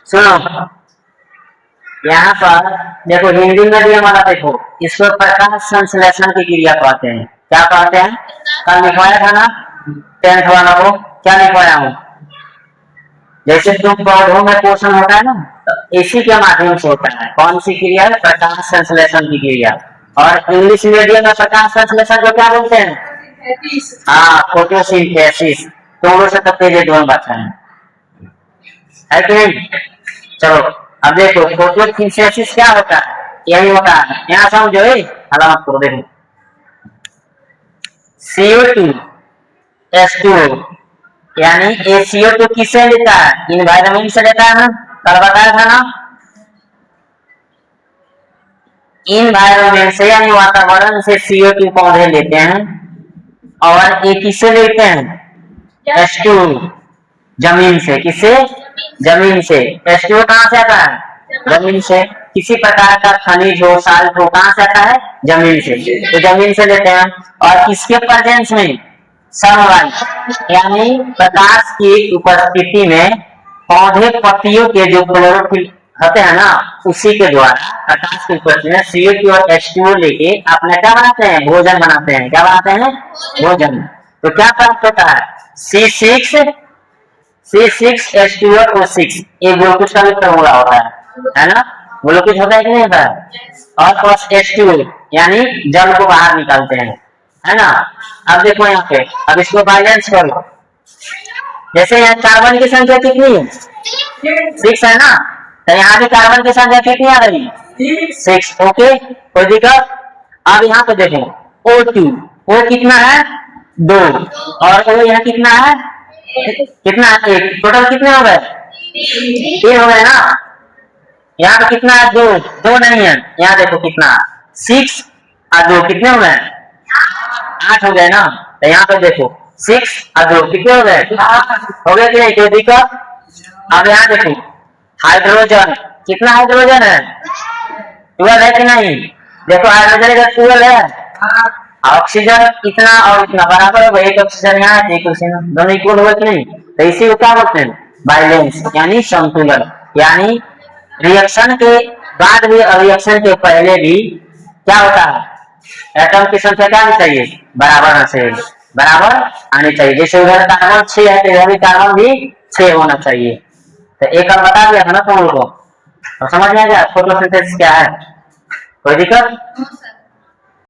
सुनो, यहाँ पर देखो हिंदी में भी हमारा देखो, इसको प्रकाश संश्लेषण की क्रिया कहते हैं। क्या कहते हैं? कल लिखवाया था ना 10th वाला को, क्या लिखवाया हूँ? जैसे तुम पौधों में पोषण होता है ना, तो इसी के माध्यम से होता है। कौन सी क्रिया है? प्रकाश संश्लेषण की क्रिया। और इंग्लिश मीडियम में प्रकाश संश्लेषण को क्या बोलते हैं? हाँ, फोटोसिंथेसिस। तुम से तब तेज दोनों बात है कि नहीं? चलो अब देखो फोटोसिंथेसिस क्या होता है, यही होता है। यहाँ समझो, अलामत करो, देखो CO2 H2O, यानी ये CO2 किससे लेता है? इन्वायरमेंट से लेता है ना, कल बताया था ना। इन्वायरमेंट से यानी वातावरण से CO2 पौधे लेते हैं, और ये किससे लेते हैं? H2O जमीन से। किससे? जमीन से। H2O कहाँ से आता है? जमीन से। किसी प्रकार का खनिज हो, साल्ट हो, कहाँ से आता है? जमीन से। तो जमीन से लेते हैं। और इसके प्रेजेंस में सनलाइट यानी प्रकाश की उपस्थिति में पौधे पत्तियों के जो क्लोरोफिल होते हैं ना, उसी के द्वारा प्रकाश की उपस्थिति में CO2 और H2O लेके अपने क्या बनाते हैं? भोजन बनाते हैं। क्या बनाते हैं? भोजन। तो क्या प्राप्त होता है? C6H2O6, ये ग्लूकोज का भी फॉर्मूला होता है ना? ग्लूकोज होता है कि नहीं होता है? और प्लस H2O यानी जल को बाहर निकालते हैं, है ना? अब देखो यहाँ पे, अब इसको बैलेंस करो। जैसे यहाँ कार्बन की संख्या कितनी है? 6 है ना, तो यहाँ पे कार्बन की संख्या कितनी आ रही? 6। ओके, कोई दिक्कत? अब यहाँ पे देखो O2, O कितना है? 2, और O यहाँ कितना है? कितना है? 1। टोटल कितने हो गए? 3 हो गए ना। यहाँ पे कितना है? 2, 2 नहीं है। यहाँ देखो कितना, 6 और 2 कितने हो गए? 8 हो गए ना। तो यहाँ पे देखो 6 और 2 कितने हो गए? हो गए कि नहीं? कोई दिक्कत? अब यहाँ देखो हाइड्रोजन, कितना हाइड्रोजन है? 12 है कि नहीं? देखो हाइड्रोजन का 12 है। ऑक्सीजन इतना और इतना बराबर होगा, एक ऑक्सीजन यहाँ है, एक ऑक्सीजन, दोनों इक्वल होगा कि नहीं? तो इसी को क्या बोलते हैं? बैलेंस यानी संतुलन। यानी रिएक्शन के बाद भी और रिएक्शन के पहले भी क्या होता है? एटम की संख्या क्या आनी चाहिए? बराबर आना चाहिए, बराबर आनी चाहिए। जैसे उधर कार्बन 6 है, तो इधर भी कार्बन भी 6 होना चाहिए। तो एक और बता दिया था ना तुम लोगों को, तो समझ में आ गया फोटोसिंथेसिस क्या है? कोई दिक्कत?